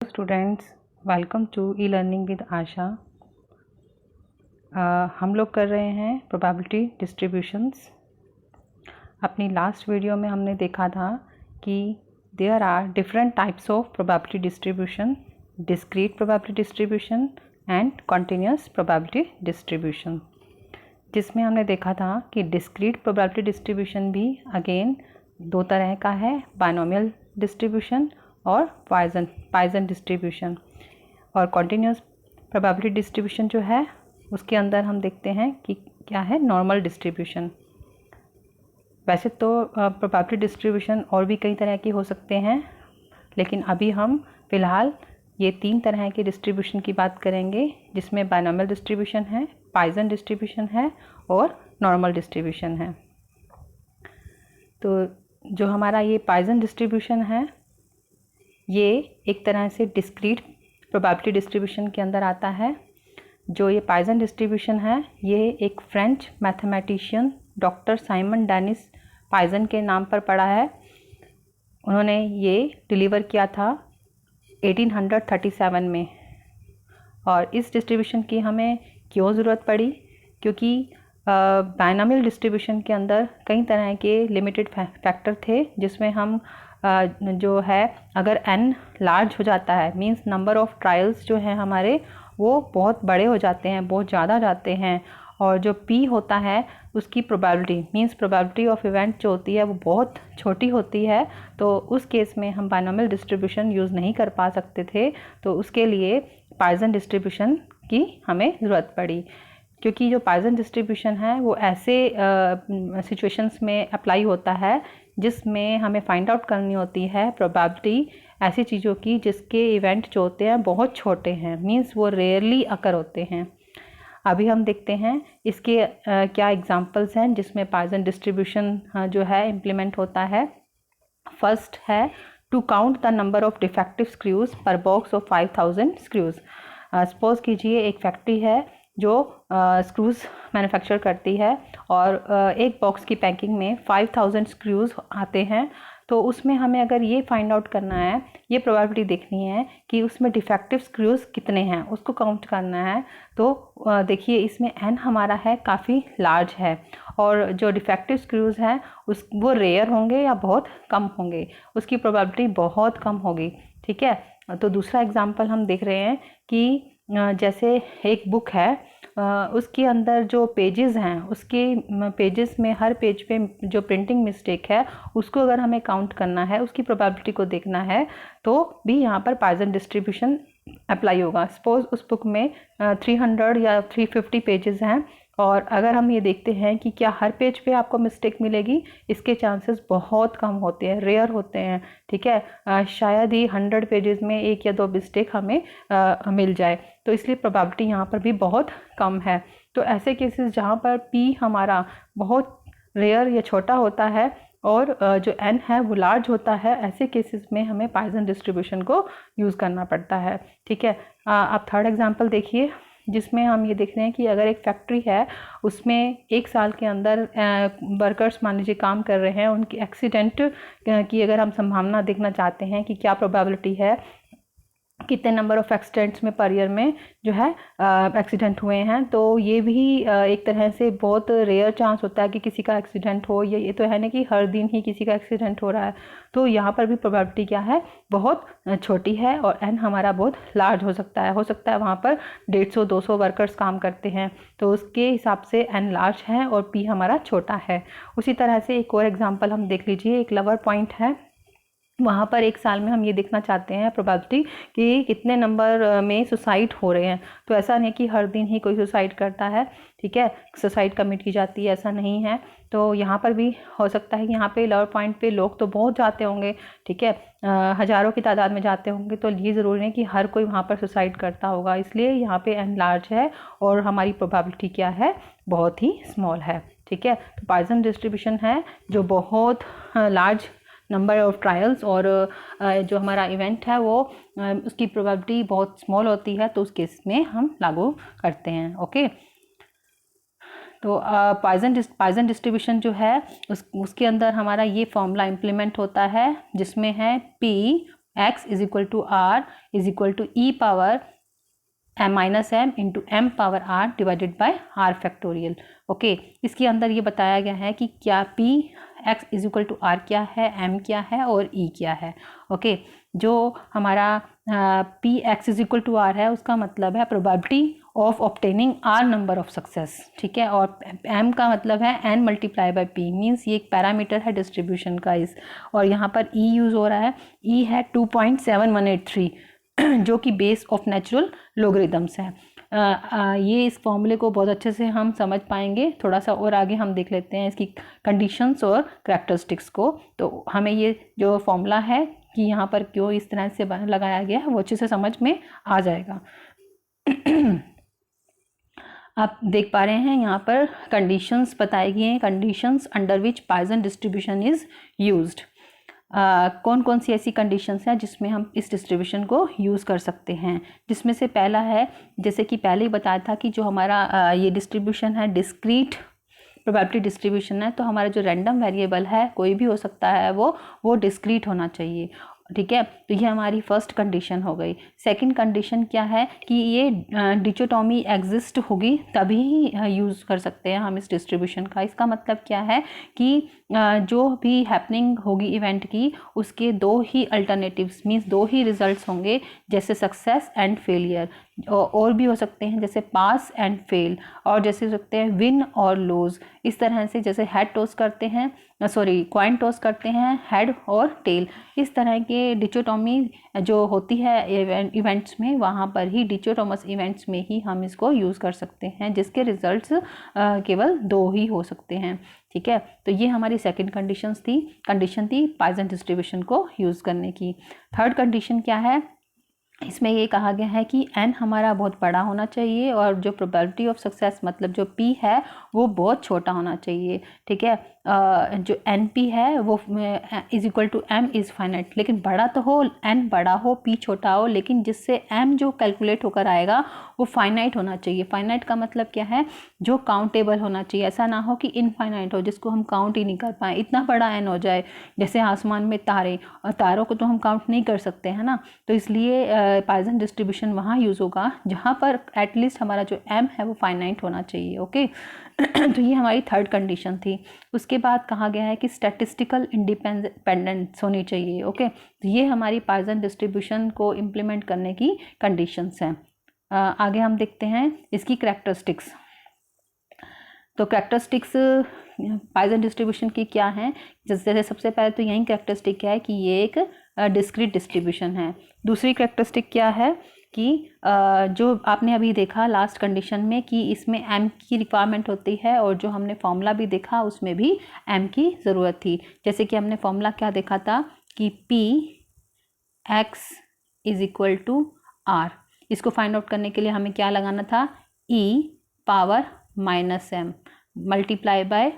Students, welcome to E learning with Asha. हम लोग कर रहे हैं प्रोबेबिलिटी डिस्ट्रीब्यूशंस। अपनी लास्ट वीडियो में हमने देखा था कि there are different types of probability distribution, discrete probability distribution and continuous probability distribution, जिसमें हमने देखा था कि डिस्क्रीट प्रोबेबिलिटी डिस्ट्रीब्यूशन भी अगेन दो तरह का है, बाइनोमियल डिस्ट्रीब्यूशन और पॉइसन डिस्ट्रीब्यूशन। और कॉन्टिन्यूस प्रोबेबिलिटी डिस्ट्रीब्यूशन जो है उसके अंदर हम देखते हैं कि क्या है, नॉर्मल डिस्ट्रीब्यूशन। वैसे तो प्रोबेबिलिटी डिस्ट्रीब्यूशन और भी कई तरह के हो सकते हैं, लेकिन अभी हम फिलहाल ये तीन तरह के डिस्ट्रीब्यूशन की बात करेंगे, जिसमें बाइनोमियल डिस्ट्रीब्यूशन है, पॉइसन डिस्ट्रीब्यूशन है और नॉर्मल डिस्ट्रीब्यूशन है। तो जो हमारा ये पॉइसन डिस्ट्रीब्यूशन है ये एक तरह से डिस्क्रीट प्रोबेबिलिटी डिस्ट्रीब्यूशन के अंदर आता है। जो ये पॉइसन डिस्ट्रीब्यूशन है ये एक French mathematician doctor Simon Denis Poisson के नाम पर पड़ा है। उन्होंने ये डिलीवर किया था 1837 में। और इस डिस्ट्रीब्यूशन की हमें क्यों ज़रूरत पड़ी? क्योंकि बाइनोमियल डिस्ट्रीब्यूशन के अंदर कई तरह के लिमिटेड फैक्टर थे, जिसमें हम जो है अगर n लार्ज हो जाता है, मींस नंबर ऑफ ट्रायल्स जो हैं हमारे वो बहुत बड़े हो जाते हैं, बहुत ज़्यादा जाते हैं, और जो p होता है उसकी probability means probability of event जो होती है वो बहुत छोटी होती है। तो उस केस में हम बाइनोमियल डिस्ट्रीब्यूशन यूज़ नहीं कर पा सकते थे, तो उसके लिए पॉइसन डिस्ट्रीब्यूशन की हमें ज़रूरत पड़ी। क्योंकि जो पॉइसन डिस्ट्रीब्यूशन है वो ऐसे सिचुएशंस में अप्लाई होता है जिसमें हमें फाइंड आउट करनी होती है प्रोबेबिलिटी ऐसी चीज़ों की जिसके इवेंट जो होते हैं बहुत छोटे हैं, मींस वो रेयरली अकर होते हैं। अभी हम देखते हैं इसके क्या एग्जांपल्स हैं जिसमें पॉइसन डिस्ट्रीब्यूशन जो है इम्प्लीमेंट होता है। फर्स्ट है to count the number of defective screws per box of 5000 screws. Suppose कीजिए एक फैक्ट्री है जो स्क्रूज मैन्युफैक्चर करती है और एक बॉक्स की पैकिंग में 5000 स्क्रूज आते हैं। तो उसमें हमें अगर ये फाइंड आउट करना है, ये प्रोबेबिलिटी देखनी है कि उसमें डिफेक्टिव स्क्रूज कितने हैं, उसको काउंट करना है। तो देखिए इसमें n हमारा है काफ़ी लार्ज है, और जो डिफेक्टिव स्क्रूज हैं वो रेयर होंगे या बहुत कम होंगे, उसकी प्रोबेबिलिटी बहुत कम होगी। ठीक है, तो दूसरा एग्जांपल हम देख रहे हैं कि जैसे एक बुक है, उसके अंदर जो पेजेस हैं उसके पेजेस में हर पेज पे जो प्रिंटिंग मिस्टेक है उसको अगर हमें काउंट करना है, उसकी प्रोबेबिलिटी को देखना है, तो भी यहाँ पर पॉइसन डिस्ट्रीब्यूशन अप्लाई होगा। सपोज उस बुक में 300 या 350 पेजेस हैं, और अगर हम ये देखते हैं कि क्या हर पेज पे आपको मिस्टेक मिलेगी, इसके चांसेस बहुत कम होते हैं, रेयर होते हैं। ठीक है, शायद ही 100 पेजेस में एक या दो मिस्टेक हमें मिल जाए, तो इसलिए प्रोबेबिलिटी यहाँ पर भी बहुत कम है। तो ऐसे केसेस जहाँ पर p हमारा बहुत रेयर या छोटा होता है और जो n है वो लार्ज होता है, ऐसे केसेस में हमें पॉइसन डिस्ट्रीब्यूशन को यूज़ करना पड़ता है। ठीक है, अब थर्ड एग्जांपल देखिए, जिसमें हम ये देख रहे हैं कि अगर एक फैक्ट्री है उसमें एक साल के अंदर वर्कर्स मान लीजिए काम कर रहे हैं, उनकी एक्सीडेंट की अगर हम संभावना देखना चाहते हैं कि क्या प्रोबेबिलिटी है, कितने नंबर ऑफ एक्सीडेंट्स में पर ईयर में जो है एक्सीडेंट हुए हैं, तो ये भी एक तरह से बहुत रेयर चांस होता है कि किसी का एक्सीडेंट हो। ये तो है ना कि हर दिन ही किसी का एक्सीडेंट हो रहा है, तो यहाँ पर भी प्रोबेबिलिटी क्या है, बहुत छोटी है, और n हमारा बहुत लार्ज हो सकता है वहाँ पर 150-200 वर्कर्स काम करते हैं, तो उसके हिसाब से n लार्ज है और p हमारा छोटा है। उसी तरह से एक और एग्जाम्पल हम देख लीजिए, एक लवर पॉइंट है, वहाँ पर एक साल में हम ये देखना चाहते हैं प्रोबेबिलिटी कि कितने नंबर में सुसाइड हो रहे हैं। तो ऐसा नहीं कि हर दिन ही कोई सुसाइड करता है, ठीक है, सुसाइड कमिट की जाती है, ऐसा नहीं है। तो यहाँ पर भी हो सकता है कि यहाँ पे लवर पॉइंट पे लोग तो बहुत जाते होंगे, ठीक है, हज़ारों की तादाद में जाते होंगे, तो ये ज़रूरी नहीं कि हर कोई वहाँ पर सुसाइड करता होगा, इसलिए यहाँ पे n लार्ज है और हमारी प्रोबेबिलिटी क्या है, बहुत ही स्मॉल है। ठीक है, तो पॉइसन डिस्ट्रीब्यूशन है जो बहुत लार्ज नंबर ऑफ ट्रायल्स और जो हमारा इवेंट है वो उसकी प्रोबेबिलिटी बहुत स्मॉल होती है, तो उस केस में हम लागू करते हैं। ओके, तो पॉइसन डिस्ट्रीब्यूशन जो है उसके अंदर हमारा ये फॉर्मूला इम्प्लीमेंट होता है, जिसमें है p x is equal to r is equal to e power m into m power r divided by r factorial. Okay, इसके अंदर ये बताया गया है कि क्या p x is equal to r क्या है, m क्या है और e क्या है। ओके, जो हमारा p x is equal to r है उसका मतलब है probability of obtaining r number of success, ठीक है, और m का मतलब है n multiply by p, means ये एक पैरामीटर है डिस्ट्रीब्यूशन का इस, और यहाँ पर e यूज़ हो रहा है, e है 2.7183 जो कि बेस ऑफ नेचुरल लोगरिदम्स है। ये इस फॉर्मूले को बहुत अच्छे से हम समझ पाएंगे, थोड़ा सा और आगे हम देख लेते हैं इसकी कंडीशंस और करैक्टरिस्टिक्स को। तो हमें ये जो फॉर्मूला है कि यहाँ पर क्यों इस तरह से लगाया गया है वो अच्छे से समझ में आ जाएगा। आप देख पा रहे हैं यहाँ पर कंडीशंस बताई गई हैं, conditions under which Poisson distribution is used. कौन कौन सी ऐसी कंडीशंस हैं जिसमें हम इस डिस्ट्रीब्यूशन को यूज़ कर सकते हैं, जिसमें से पहला है, जैसे कि पहले ही बताया था कि जो हमारा ये डिस्ट्रीब्यूशन है डिस्क्रीट प्रोबेबिलिटी डिस्ट्रीब्यूशन है, तो हमारा जो रैंडम वेरिएबल है कोई भी हो सकता है वो डिस्क्रीट होना चाहिए, ठीक है। तो ये हमारी फर्स्ट कंडीशन हो गई। सेकंड कंडीशन क्या है कि ये डिकोटोमी एग्जिस्ट होगी तभी ही यूज़ कर सकते हैं हम इस डिस्ट्रीब्यूशन का। इसका मतलब क्या है कि जो भी हैपनिंग होगी इवेंट की उसके दो ही अल्टरनेटिव्स मीन्स दो ही रिजल्ट्स होंगे, जैसे सक्सेस एंड फेलियर, और भी हो सकते हैं जैसे पास एंड फेल, और जैसे हो सकते हैं विन और लूज। इस तरह से जैसे हेड टॉस करते हैं, कॉइन टॉस करते हैं, हेड और टेल, इस तरह के डिकोटोमी जो होती है इवेंट्स में, वहाँ पर ही डिकोटोमस इवेंट्स में ही हम इसको यूज़ कर सकते हैं, जिसके रिजल्ट्स केवल दो ही हो सकते हैं, ठीक है। तो ये हमारी सेकंड कंडीशन थी पॉइसन डिस्ट्रीब्यूशन को यूज़ करने की। थर्ड कंडीशन क्या है, इसमें ये कहा गया है कि n हमारा बहुत बड़ा होना चाहिए और जो प्रोबेबिलिटी ऑफ सक्सेस मतलब जो p है वो बहुत छोटा होना चाहिए, ठीक है। जो NP है वो is equal to m is finite, लेकिन बड़ा तो हो, n बड़ा हो p छोटा हो, लेकिन जिससे m जो कैलकुलेट होकर आएगा वो फाइनाइट होना चाहिए। फाइनाइट का मतलब क्या है, जो काउंटेबल होना चाहिए, ऐसा ना हो कि इनफाइनाइट हो जिसको हम काउंट ही नहीं कर पाए, इतना बड़ा n हो जाए, जैसे आसमान में तारे, और तारों को तो हम काउंट नहीं कर सकते हैं ना। तो इसलिए पॉइसन डिस्ट्रीब्यूशन वहाँ यूज़ होगा जहाँ पर एटलीस्ट हमारा जो m है वो फाइनाइट होना चाहिए, ओके। तो ये हमारी थर्ड कंडीशन थी। उसके बाद कहा गया है कि स्टैटिस्टिकल इंडिपेंडेंस होनी चाहिए, ओके। तो ये हमारी पॉइसन डिस्ट्रीब्यूशन को इम्प्लीमेंट करने की कंडीशंस हैं। आगे हम देखते हैं इसकी करैक्टरिस्टिक्स। तो करैक्टरिस्टिक्स पॉइसन डिस्ट्रीब्यूशन की क्या हैं, जैसे सबसे पहले तो यही करैक्टरिस्टिक क्या है कि ये एक डिस्क्रीट डिस्ट्रीब्यूशन है। दूसरी करैक्टरिस्टिक क्या है कि जो आपने अभी देखा लास्ट कंडीशन में कि इसमें m की रिक्वायरमेंट होती है, और जो हमने फॉर्मूला भी देखा उसमें भी m की ज़रूरत थी। जैसे कि हमने फॉर्मूला क्या देखा था कि p x is equal to r, इसको फाइंड आउट करने के लिए हमें क्या लगाना था, e power minus m multiply by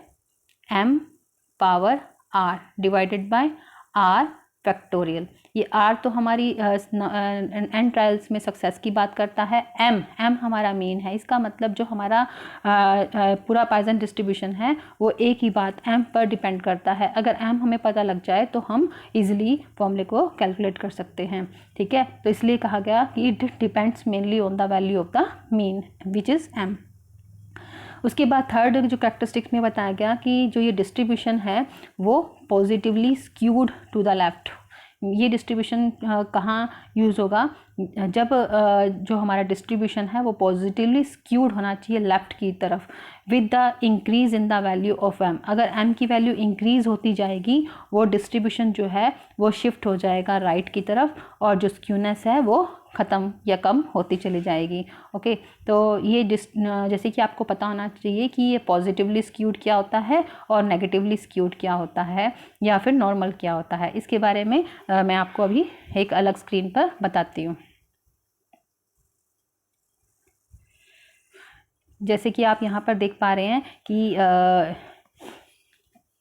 m power r divided by r factorial. ये r तो हमारी एंड ट्रायल्स में सक्सेस की बात करता है, m हमारा मीन है। इसका मतलब जो हमारा पूरा पॉइसन डिस्ट्रीब्यूशन है वो एक ही बात m पर डिपेंड करता है। अगर m हमें पता लग जाए तो हम इजीली फॉर्मूले को कैलकुलेट कर सकते हैं, ठीक है। तो इसलिए कहा गया कि it depends mainly on the value of the mean which is m। उसके बाद थर्ड जो करैक्टरिस्टिक्स में बताया गया कि जो ये डिस्ट्रीब्यूशन है वो positively skewed to the left. ये डिस्ट्रीब्यूशन कहाँ यूज़ होगा, जब जो हमारा डिस्ट्रीब्यूशन है वो पॉजिटिवली स्क्यूड होना चाहिए लेफ़्ट की तरफ with the increase in the value of m। अगर m की वैल्यू इंक्रीज़ होती जाएगी वो डिस्ट्रीब्यूशन जो है वो शिफ्ट हो जाएगा राइट की तरफ, और जो स्क्यूनेस है वो ख़त्म या कम होती चली जाएगी, ओके। तो ये जैसे कि आपको पता होना चाहिए कि ये पॉजिटिवली स्क्यूड क्या होता है और नेगेटिवली स्क्यूड क्या होता है या फिर नॉर्मल क्या होता है। इसके बारे में मैं आपको अभी एक अलग स्क्रीन पर बताती हूँ। जैसे कि आप यहाँ पर देख पा रहे हैं कि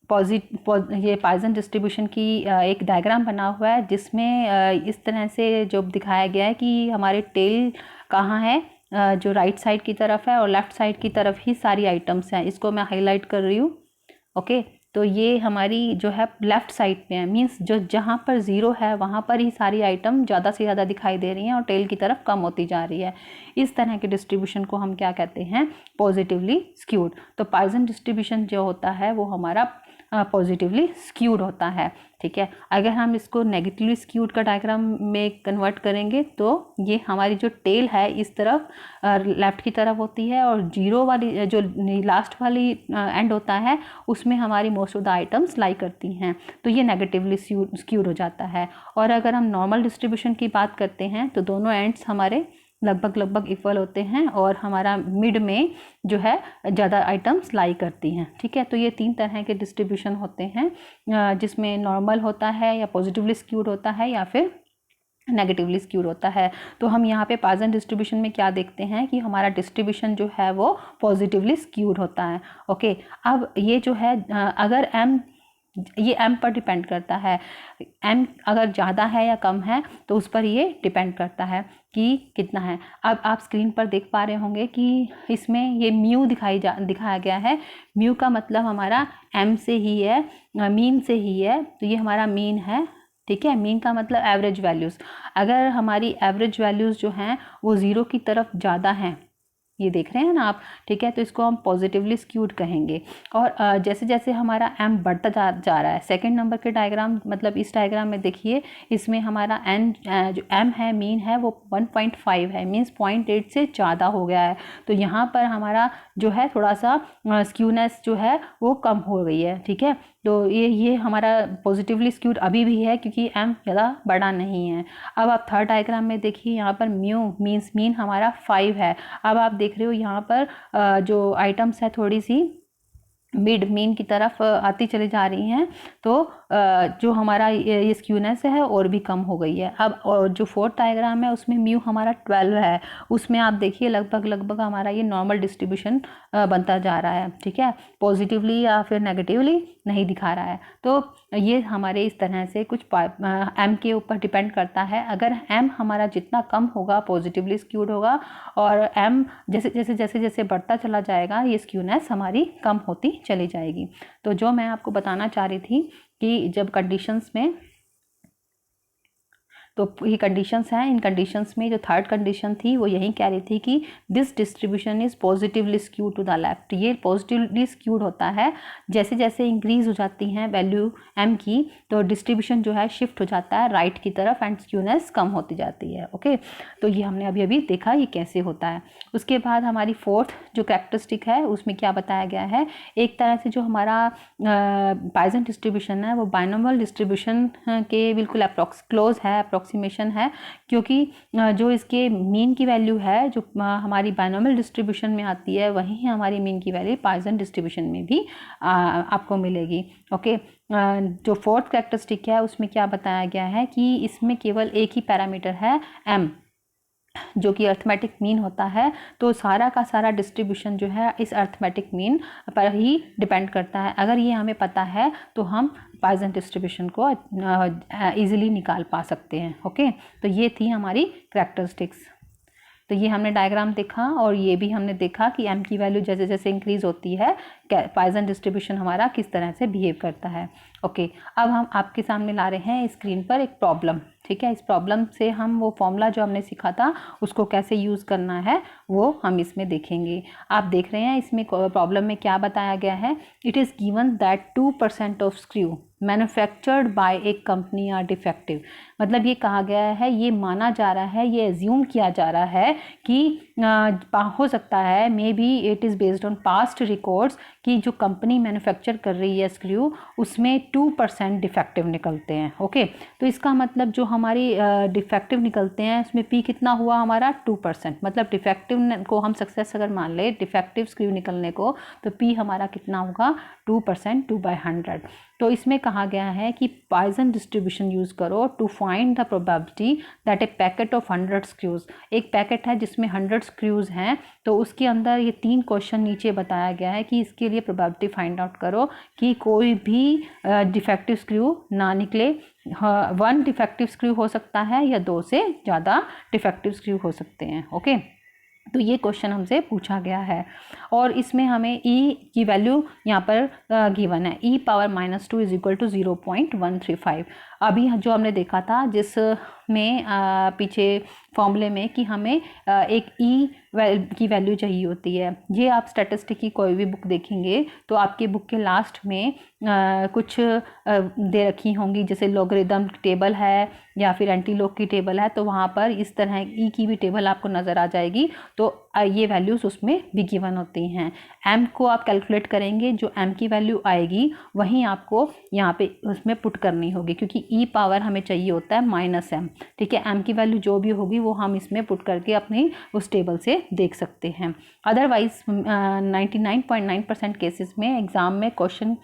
ये पॉइसन डिस्ट्रीब्यूशन की एक डायग्राम बना हुआ है, जिसमें इस तरह से जो दिखाया गया है कि हमारे टेल कहाँ है, जो राइट साइड की तरफ है और लेफ़्ट साइड की तरफ ही सारी आइटम्स हैं। इसको मैं हाईलाइट कर रही हूँ, ओके। तो ये हमारी जो है लेफ़्ट साइड पे है, मीन्स जो जहाँ पर ज़ीरो है वहाँ पर ही सारी आइटम ज़्यादा से ज़्यादा दिखाई दे रही हैं और टेल की तरफ कम होती जा रही है। इस तरह के डिस्ट्रीब्यूशन को हम क्या कहते हैं, पॉजिटिवली स्क्यूड। तो पॉइसन डिस्ट्रीब्यूशन जो होता है वो हमारा पॉजिटिवली स्क्यूड होता है, ठीक है। अगर हम इसको नेगेटिवली स्क्यूड का डायग्राम में कन्वर्ट करेंगे तो ये हमारी जो टेल है इस तरफ लेफ़्ट की तरफ होती है और जीरो वाली जो लास्ट वाली एंड होता है उसमें हमारी मोस्ट ऑफ द आइटम्स लाई करती हैं, तो ये नेगेटिवली स्क्यूड हो जाता है। और अगर हम नॉर्मल डिस्ट्रीब्यूशन की बात करते हैं तो दोनों एंड्स हमारे लगभग इक्वल होते हैं और हमारा मिड में जो है ज़्यादा आइटम्स लाई करती हैं, ठीक है। तो ये 3 तरह के डिस्ट्रीब्यूशन होते हैं जिसमें नॉर्मल होता है या पॉजिटिवली स्क्यूड होता है या फिर नेगेटिवली स्क्यूड होता है। तो हम यहाँ पे पॉइसन डिस्ट्रीब्यूशन में क्या देखते हैं कि हमारा डिस्ट्रीब्यूशन जो है वो पॉजिटिवली स्क्यूड होता है, ओके। अब ये जो है अगर ये m पर डिपेंड करता है, m अगर ज़्यादा है या कम है तो उस पर ये डिपेंड करता है कि कितना है। अब आप स्क्रीन पर देख पा रहे होंगे कि इसमें ये म्यू दिखाया गया है। म्यू का मतलब हमारा m से ही है, मीन से ही है, तो ये हमारा मीन है, ठीक है। मीन का मतलब एवरेज वैल्यूज़। अगर हमारी एवरेज वैल्यूज़ जो हैं वो ज़ीरो की तरफ ज़्यादा हैं, ये देख रहे हैं ना आप, ठीक है, तो इसको हम पॉजिटिवली स्क्यूड कहेंगे। और जैसे जैसे हमारा m बढ़ता जा रहा है, सेकंड नंबर के डायग्राम मतलब इस डायग्राम में देखिए, इसमें हमारा n जो m है, मीन है, वो 1.5 है, मीन्स 0.8 से ज़्यादा हो गया है। तो यहाँ पर हमारा जो है थोड़ा सा स्क्यूनेस जो है वो कम हो गई है, ठीक है। तो ये हमारा पॉजिटिवली स्क्यूड अभी भी है क्योंकि m ज़्यादा बड़ा नहीं है। अब आप थर्ड डायग्राम में देखिए, यहाँ पर म्यू मीन्स मीन हमारा 5 है। अब आप देख रहे हो यहाँ पर जो आइटम्स है थोड़ी सी मिड मीन की तरफ आती चली जा रही हैं, तो जो हमारा ये स्क्यूनेस है और भी कम हो गई है। अब और जो फोर्थ डायग्राम है उसमें म्यू हमारा 12 है, उसमें आप देखिए लगभग हमारा ये नॉर्मल डिस्ट्रीब्यूशन बनता जा रहा है, ठीक है, पॉजिटिवली या फिर नेगेटिवली नहीं दिखा रहा है। तो ये हमारे इस तरह से कुछ m के ऊपर डिपेंड करता है। अगर m हमारा जितना कम होगा पॉजिटिवली स्क्यूड होगा और m जैसे बढ़ता चला जाएगा ये स्क्यूनेस हमारी कम होती चली जाएगी। तो जो मैं आपको बताना चाह रही थी कि जब कंडीशंस में, तो ये कंडीशंस हैं, इन कंडीशंस में जो थर्ड कंडीशन थी वो यही कह रही थी कि this distribution is positively skewed to the left. ये पॉजिटिवली स्क्यूड होता है, जैसे जैसे इंक्रीज हो जाती हैं वैल्यू m की तो डिस्ट्रीब्यूशन जो है शिफ्ट हो जाता है राइट की तरफ एंड स्क्यूनेस कम होती जाती है, ओके। तो ये हमने अभी देखा ये कैसे होता है। उसके बाद हमारी फोर्थ जो कैरेक्टरिस्टिक है उसमें क्या बताया गया है, एक तरह से जो हमारा पॉइसन डिस्ट्रीब्यूशन है वो बाइनोमियल डिस्ट्रीब्यूशन के बिल्कुल क्लोज है, अप्रोक्सीमेशन है, क्योंकि जो इसके मीन की वैल्यू है जो हमारी बाइनोमियल डिस्ट्रीब्यूशन में आती है वही हमारी मीन की वैल्यू पॉइसन डिस्ट्रीब्यूशन में भी आपको मिलेगी, ओके। जो फोर्थ कैरेक्टरिस्टिक है उसमें क्या बताया गया है कि इसमें केवल एक ही पैरामीटर है m, जो कि अर्थमेटिक मीन होता है। तो सारा का सारा डिस्ट्रीब्यूशन जो है इस अर्थमेटिक मीन पर ही डिपेंड करता है। अगर ये हमें पता है तो हम पॉइसन डिस्ट्रीब्यूशन को इजीली निकाल पा सकते हैं, ओके। तो ये थी हमारी कैरेक्टरिस्टिक्स। तो ये हमने डायग्राम देखा और ये भी हमने देखा कि m की वैल्यू जैसे जैसे इंक्रीज होती है पॉइसन डिस्ट्रीब्यूशन हमारा किस तरह से बिहेव करता है, ओके। अब हम आपके सामने ला रहे हैं स्क्रीन पर एक प्रॉब्लम, ठीक है। इस प्रॉब्लम से हम वो फॉर्मूला जो हमने सीखा था उसको कैसे यूज़ करना है वो हम इसमें देखेंगे। आप देख रहे हैं इसमें प्रॉब्लम में क्या बताया गया है, it is given that 2% of screw manufactured by a company are defective. मतलब ये कहा गया है, ये माना जा रहा है, ये एज्यूम किया जा रहा है कि हो सकता है may be it is based on past records कि जो कंपनी मैन्युफैक्चर कर रही है स्क्रू उसमें 2% डिफेक्टिव निकलते हैं, ओके। तो इसका मतलब जो हमारी डिफेक्टिव निकलते हैं उसमें P कितना हुआ हमारा 2%, मतलब डिफेक्टिव को हम सक्सेस अगर मान ले डिफेक्टिव स्क्रू निकलने को तो P हमारा कितना होगा 2%, 2/100। तो इसमें कहा गया है कि पॉइसन डिस्ट्रीब्यूशन यूज़ करो to find the probability that a packet of 100 screws, एक पैकेट है जिसमें 100 स्क्रूज हैं, तो उसके अंदर ये 3 क्वेश्चन नीचे बताया गया है कि इसके लिए प्रोबेबिलिटी फाइंड आउट करो कि कोई भी डिफेक्टिव स्क्रू ना निकले। 1 डिफेक्टिव स्क्रू हो सकता है या 2 से ज़्यादा डिफेक्टिव स्क्रू हो सकते हैं, ओके। तो ये क्वेश्चन हमसे पूछा गया है और इसमें हमें e की वैल्यू यहाँ पर गिवन है, e power -2 is equal to 0.135। अभी जो हमने देखा था जिसमें पीछे फॉर्मूले में कि हमें एक e की वैल्यू चाहिए होती है। ये आप स्टैटिस्टिक की कोई भी बुक देखेंगे तो आपके बुक के लास्ट में कुछ दे रखी होंगी, जैसे लॉगरिदम टेबल है या फिर एंटीलोग की टेबल है, तो वहाँ पर इस तरह ई की भी टेबल आपको नज़र आ जाएगी। तो ये वैल्यूज़ उसमें भी गिवन होती हैं। एम को आप कैलकुलेट करेंगे, जो एम की वैल्यू आएगी वहीं आपको यहाँ पे उसमें पुट करनी होगी, क्योंकि ई पावर हमें चाहिए होता है -m। ठीक है, एम की वैल्यू जो भी होगी वो हम इसमें पुट करके अपनी उस टेबल से देख सकते हैं। अदरवाइज 99.9% केसेस में एग्ज़ाम में क्वेश्चन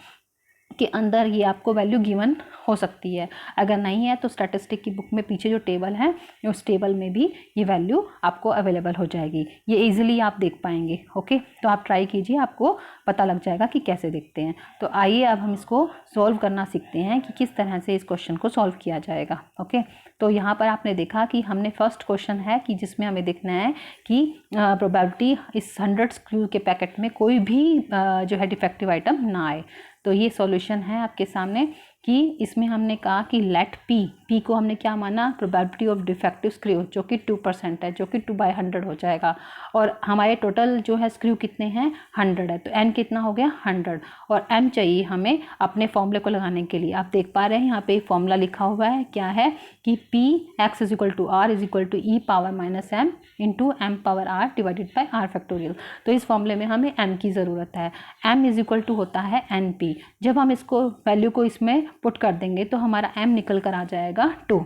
के अंदर ये आपको वैल्यू गिवन हो सकती है। अगर नहीं है तो स्टैटिस्टिक की बुक में पीछे जो टेबल है उस टेबल में भी ये वैल्यू आपको अवेलेबल हो जाएगी, ये इजीली आप देख पाएंगे। ओके, तो आप ट्राई कीजिए, आपको पता लग जाएगा कि कैसे देखते हैं। तो आइए अब हम इसको सॉल्व करना सीखते हैं कि किस तरह से इस क्वेश्चन को सॉल्व किया जाएगा। ओके, तो यहाँ पर आपने देखा कि हमने फर्स्ट क्वेश्चन है कि जिसमें हमें देखना है कि प्रोबेबिलिटी इस 100 स्क्रू के पैकेट में कोई भी जो है डिफेक्टिव आइटम ना आए। तो ये सॉल्यूशन है आपके सामने कि इसमें हमने कहा कि लेट पी को हमने क्या माना, प्रोबेबिलिटी ऑफ डिफेक्टिव स्क्रू, जो कि 2% है, जो कि 2/100 हो जाएगा। और हमारे टोटल जो है स्क्रू कितने हैं, 100 है, तो n कितना हो गया 100, और m चाहिए हमें अपने फॉर्मूले को लगाने के लिए। आप देख पा रहे हैं यहाँ पे फॉर्मूला लिखा हुआ है, क्या है कि p x is equal to r is equal to e power -m into m power r divided by r factorial. तो इस फॉर्मूले में हमें m की ज़रूरत है। m इज इक्वल टू होता है np। जब हम इसको वैल्यू को इसमें पुट कर देंगे तो हमारा m निकल कर आ जाएगा 2।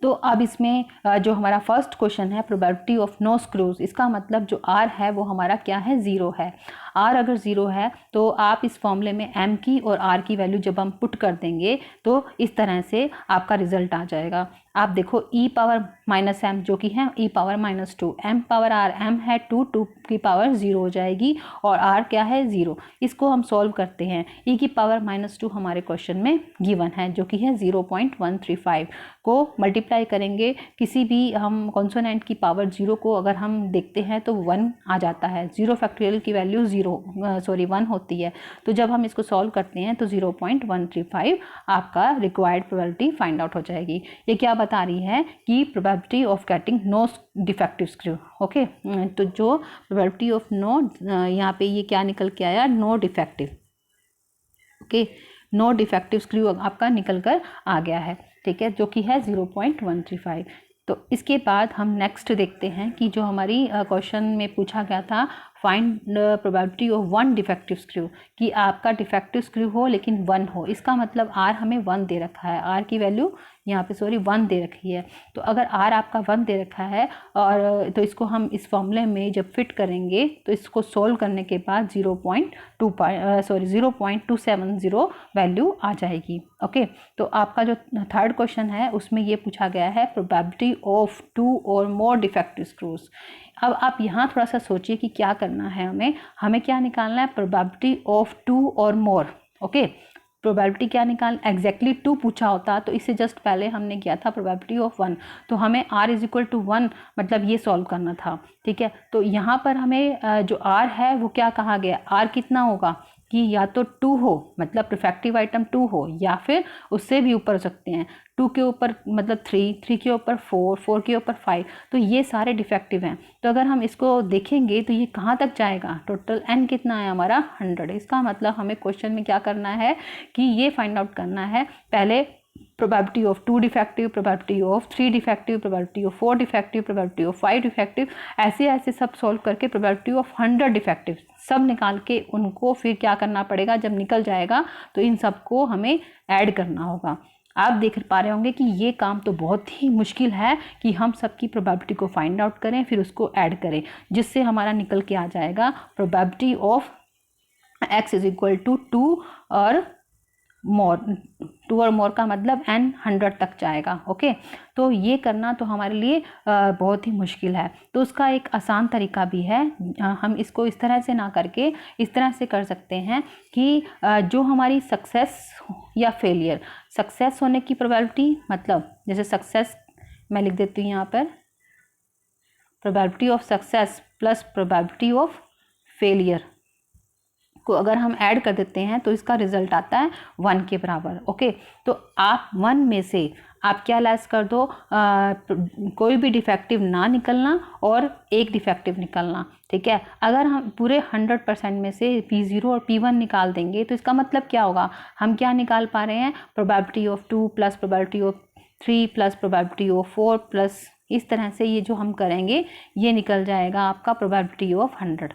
तो अब इसमें जो हमारा फर्स्ट क्वेश्चन है प्रोबेबिलिटी ऑफ नो स्क्रूज, इसका मतलब जो r है वो हमारा क्या है, 0 है। r अगर 0 है तो आप इस फॉर्मूले में m की और r की वैल्यू जब हम पुट कर देंगे तो इस तरह से आपका रिजल्ट आ जाएगा। आप देखो e पावर -m जो कि है e power -2, m power r, m है 2 की पावर 0 हो जाएगी और r क्या है 0। इसको हम सॉल्व करते हैं, e की पावर -2 हमारे क्वेश्चन में गिवन है जो कि है 0.135 को मल्टीप्लाई करेंगे किसी भी हम कॉन्सोनेंट की पावर 0 को अगर हम देखते हैं तो 1 आ जाता है। 0 फैक्टोरियल की वैल्यू 1 होती है। तो जब हम इसको सॉल्व करते हैं तो 0.135 आपका रिक्वायर्ड प्रोबेबिलिटी फाइंड आउट हो जाएगी। ये क्या बता रही है कि probability of getting no defective screw. Okay, तो जो प्रोबेबिलिटी ऑफ नो, यहाँ पे ये क्या निकल के आया, no defective. Okay, no defective screw आपका निकल कर आ गया है। ठीक है, जो कि है 0.135। तो इसके बाद हम नेक्स्ट देखते हैं कि जो हमारी क्वेश्चन में पूछा गया था find probability of 1 defective screw, कि आपका डिफेक्टिव स्क्रू हो लेकिन 1 हो। इसका मतलब r हमें 1 दे रखा है, r की वैल्यू यहाँ पे 1 दे रखी है। तो अगर r आपका 1 दे रखा है और तो इसको हम इस फॉर्मूले में जब फिट करेंगे तो इसको सोल्व करने के बाद 0.270 वैल्यू आ जाएगी। ओके, तो आपका जो थर्ड क्वेश्चन है उसमें ये पूछा गया है probability of 2 or more defective screws. अब आप यहाँ थोड़ा सा सोचिए कि क्या करना है, हमें क्या निकालना है, probability of 2 or more. Okay, probability क्या निकाल, एग्जैक्टली 2 पूछा होता तो इससे जस्ट पहले हमने किया था प्रोबेबिलिटी ऑफ 1, तो हमें r इज इक्वल टू 1 मतलब ये सॉल्व करना था। ठीक है, तो यहाँ पर हमें जो r है वो क्या कहा गया, r कितना होगा कि या तो 2 हो मतलब डिफेक्टिव आइटम 2 हो, या फिर उससे भी ऊपर हो सकते हैं। 2 के ऊपर मतलब 3 के ऊपर 4 के ऊपर 5, तो ये सारे डिफेक्टिव हैं। तो अगर हम इसको देखेंगे तो ये कहाँ तक जाएगा, टोटल n कितना है हमारा 100। इसका मतलब हमें क्वेश्चन में क्या करना है कि ये फाइंड आउट करना है, पहले probability of 2 defective, probability of 3 defective, probability of 4 defective, probability of 5 defective, ऐसे सब सॉल्व करके प्रोबेबिलिटी ऑफ 100 डिफेक्टिव सब निकाल के उनको फिर क्या करना पड़ेगा, जब निकल जाएगा तो इन सबको हमें ऐड करना होगा। आप देख पा रहे होंगे कि ये काम तो बहुत ही मुश्किल है कि हम सबकी प्रोबेबिलिटी को फाइंड आउट करें फिर उसको ऐड करें, जिससे हमारा निकल के आ जाएगा probability of x is equal to 2 or more. 2 or मोर का मतलब n 100 तक जाएगा। ओके, तो ये करना तो हमारे लिए बहुत ही मुश्किल है। तो उसका एक आसान तरीका भी है, हम इसको इस तरह से ना करके इस तरह से कर सकते हैं कि जो हमारी सक्सेस या फेलियर, सक्सेस होने की प्रोबेबिलिटी मतलब जैसे सक्सेस मैं लिख देती हूँ यहाँ पर, probability of success plus probability of failure को अगर हम ऐड कर देते हैं तो इसका रिजल्ट आता है 1 के बराबर। ओके, तो आप 1 में से आप क्या लेस कर दो, कोई भी डिफेक्टिव ना निकलना और एक डिफेक्टिव निकलना। ठीक है, अगर हम पूरे 100% में से P0 और P1 निकाल देंगे तो इसका मतलब क्या होगा, हम क्या निकाल पा रहे हैं, probability of 2 plus probability of 3 plus probability of 4 plus इस तरह से ये जो हम करेंगे ये निकल जाएगा आपका प्रोबेबिलिटी ऑफ 100।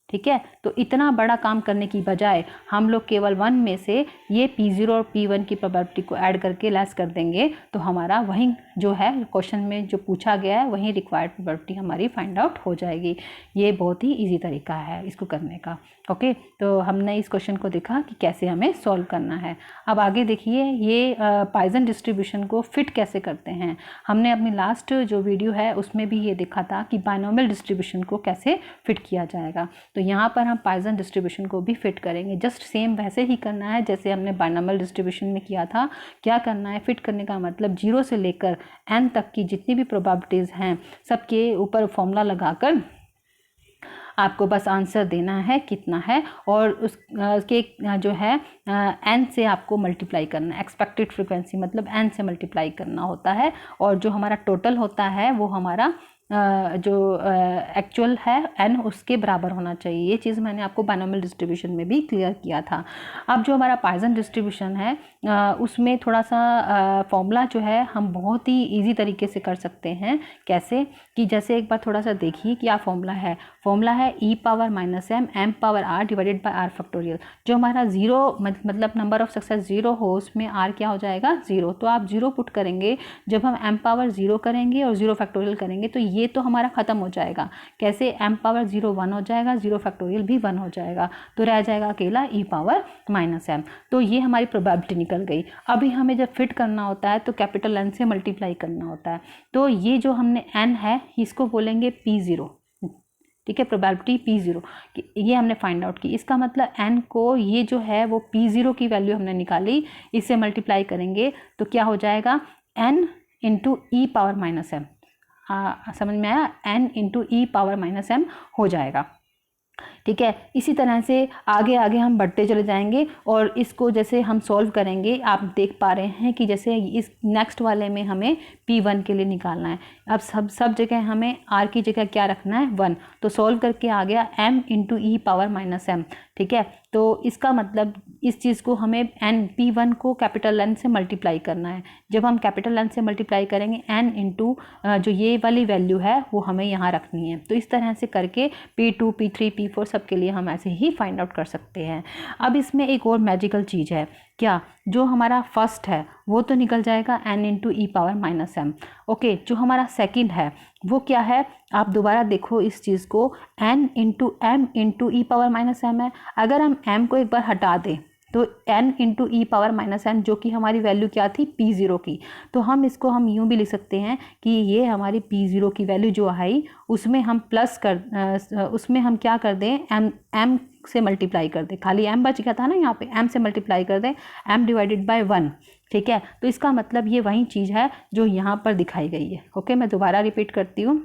ठीक है, तो इतना बड़ा काम करने की बजाय हम लोग केवल 1 में से ये P0 और P1 की प्रोबेबिलिटी को ऐड करके लेस कर देंगे तो हमारा वही जो है क्वेश्चन में जो पूछा गया है वही रिक्वायर्ड प्रोबेबिलिटी हमारी फाइंड आउट हो जाएगी। ये बहुत ही इजी तरीका है इसको करने का। ओके, तो हमने इस क्वेश्चन को देखा कि कैसे हमें सॉल्व करना है। अब आगे देखिए ये पॉइसन डिस्ट्रीब्यूशन को फिट कैसे करते हैं। हमने अपनी लास्ट जो वीडियो है उसमें भी ये देखा था कि बाइनोमियल डिस्ट्रीब्यूशन को कैसे फिट किया जाएगा। तो यहाँ पर हम पॉइसन डिस्ट्रीब्यूशन को भी फिट करेंगे। जस्ट सेम वैसे ही करना है जैसे हमने बाइनोमियल डिस्ट्रीब्यूशन में किया था। क्या करना है, फिट करने का मतलब 0 से लेकर n तक की जितनी भी प्रोबेबिलिटीज़ हैं सबके ऊपर फॉर्मूला लगाकर आपको बस आंसर देना है कितना है और उसके जो है n से आपको मल्टीप्लाई करना है। एक्सपेक्टेड फ्रीक्वेंसी मतलब n से मल्टीप्लाई करना होता है और जो हमारा टोटल होता है वो हमारा जो एक्चुअल है n उसके बराबर होना चाहिए। ये चीज़ मैंने आपको बाइनोमियल डिस्ट्रीब्यूशन में भी क्लियर किया था। अब जो हमारा पॉइसन डिस्ट्रीब्यूशन है उसमें थोड़ा सा फॉर्मूला जो है हम बहुत ही इजी तरीके से कर सकते हैं। कैसे कि जैसे एक बार थोड़ा सा देखिए क्या फॉर्मूला है। फॉर्मूला है e⁻m m⁻r divided by r factorial. जो हमारा 0 मतलब नंबर ऑफ सक्सेस 0 हो उसमें r क्या हो जाएगा 0। तो आप 0 पुट करेंगे, जब हम m⁻0 करेंगे और 0 फैक्टोरियल करेंगे तो ये तो हमारा ख़त्म हो जाएगा। कैसे, m⁻0 1 हो जाएगा, 0 फैक्टोरियल भी 1 हो जाएगा, तो रह जाएगा अकेला e⁻m। तो ये हमारी प्रोबेबिलिटी निकल गई। अभी हमें जब फिट करना होता है तो कैपिटल N से मल्टीप्लाई करना होता है। तो ये जो हमने n है इसको बोलेंगे P0। ठीक है, प्रोबेबिलिटी P0 ये हमने फाइंड आउट की। इसका मतलब n को ये जो है वो P0 की वैल्यू हमने निकाली, इससे मल्टीप्लाई करेंगे तो क्या हो जाएगा n इंटू e⁻m। समझ में आया, n इंटू e⁻m हो जाएगा। ठीक है, इसी तरह से आगे आगे हम बढ़ते चले जाएंगे और इसको जैसे हम सॉल्व करेंगे आप देख पा रहे हैं कि जैसे इस नेक्स्ट वाले में हमें P1 के लिए निकालना है। अब सब जगह हमें r की जगह क्या रखना है 1। तो सॉल्व करके आ गया m इंटू e⁻m। ठीक है, तो इसका मतलब इस चीज़ को हमें P1 को कैपिटल N से मल्टीप्लाई करना है। जब हम कैपिटल N से मल्टीप्लाई करेंगे n इंटू जो ये वाली वैल्यू है वो हमें यहाँ रखनी है। तो इस तरह से करके P2 P3 P4 सब के लिए हम ऐसे ही फाइंड आउट कर सकते हैं। अब इसमें एक और मैजिकल चीज़ है, क्या, जो हमारा फर्स्ट है वो तो निकल जाएगा n इंटू e⁻m। ओके, जो हमारा सेकंड है वो क्या है, आप दोबारा देखो इस चीज़ को, n into m into e⁻m है। अगर हम m को एक बार हटा दें तो n इंटू e⁻m जो कि हमारी वैल्यू क्या थी P0 की, तो हम इसको हम यूँ भी लिख सकते हैं कि ये हमारी P0 की वैल्यू जो आई उसमें हम उसमें हम क्या कर दें m से मल्टीप्लाई कर दें। खाली m बच गया था ना, यहाँ पे m से मल्टीप्लाई कर दें, m डिवाइडेड बाय 1। ठीक है, तो इसका मतलब ये वही चीज़ है जो यहाँ पर दिखाई गई है। ओके, मैं दोबारा रिपीट करती हूँ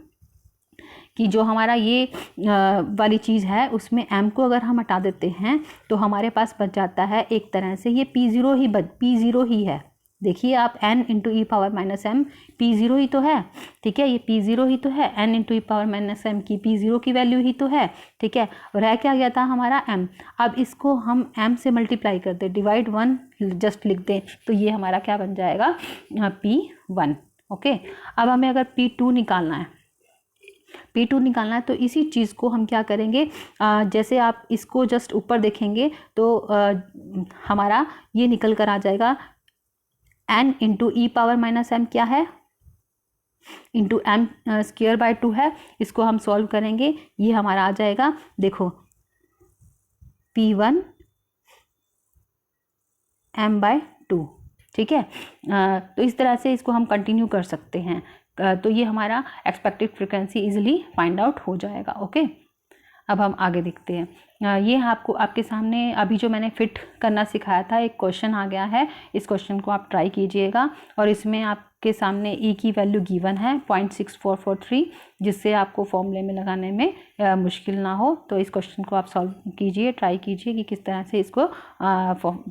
कि जो हमारा ये वाली चीज़ है उसमें m को अगर हम हटा देते हैं तो हमारे पास बच जाता है एक तरह से ये P0 ही है। देखिए आप n इंटू e⁻m P0 ही तो है। ठीक है, ये P0 ही तो है, n इंटू e⁻m की P0 की वैल्यू ही तो है। ठीक है, रह क्या गया था हमारा m। अब इसको हम m से मल्टीप्लाई कर दें, डिवाइड 1 जस्ट लिख दें, तो ये हमारा क्या बन जाएगा P1। ओके, अब हमें अगर P2 निकालना है तो इसी चीज़ को हम क्या करेंगे, जैसे आप इसको जस्ट ऊपर देखेंगे तो हमारा ये निकल कर आ जाएगा n इंटू e⁻m क्या है इंटू m स्क्वायर बाय 2 है। इसको हम सॉल्व करेंगे, ये हमारा आ जाएगा, देखो P1 m/2। ठीक है, तो इस तरह से इसको हम कंटिन्यू कर सकते हैं। तो ये हमारा expected frequency easily find out हो जाएगा। ओके, अब हम आगे देखते हैं। ये आपको आपके सामने अभी जो मैंने फिट करना सिखाया था एक क्वेश्चन आ गया है। इस क्वेश्चन को आप ट्राई कीजिएगा और इसमें आपके सामने ई की वैल्यू गिवन है 0.6443, जिससे आपको फॉर्मूले में लगाने में मुश्किल ना हो। तो इस क्वेश्चन को आप सॉल्व कीजिए, ट्राई कीजिए कि किस तरह से इसको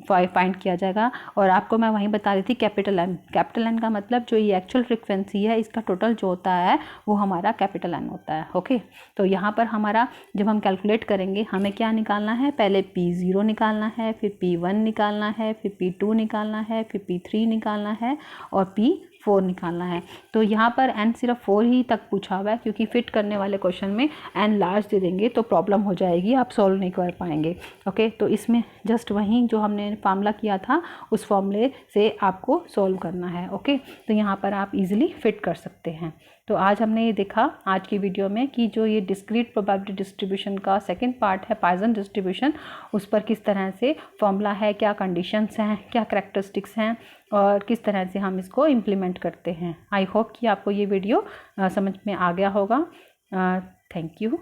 फाइंड किया जाएगा। और आपको मैं वहीं बता रही थी कैपिटल एन का मतलब जो ये एक्चुअल फ्रिक्वेंसी है इसका टोटल जो होता है वो हमारा कैपिटल एन होता है। ओके, तो यहाँ पर हमारा जब हम कैलकुलेट करेंगे हमें क्या निकालना है, पहले P0 निकालना है, फिर P1 निकालना है, फिर P2 निकालना है, फिर P3 निकालना है और P4 निकालना है। तो यहाँ पर n सिर्फ 4 ही तक पूछा हुआ है, क्योंकि फिट करने वाले क्वेश्चन में n लार्ज दे देंगे तो प्रॉब्लम हो जाएगी, आप सॉल्व नहीं कर पाएंगे। ओके, तो इसमें जस्ट वहीं जो हमने फार्मूला किया था उस फॉर्मूले से आपको सॉल्व करना है। ओके, तो यहाँ पर आप इजीली फिट कर सकते हैं। तो आज हमने ये देखा आज की वीडियो में कि जो ये डिस्क्रीट प्रोबेबिलिटी डिस्ट्रीब्यूशन का सेकंड पार्ट है पॉइसन डिस्ट्रीब्यूशन, उस पर किस तरह से फॉर्मूला है, क्या कंडीशंस हैं, क्या करैक्टरिस्टिक्स हैं और किस तरह से हम इसको इम्प्लीमेंट करते हैं। आई होप कि आपको ये वीडियो समझ में आ गया होगा। Thank you.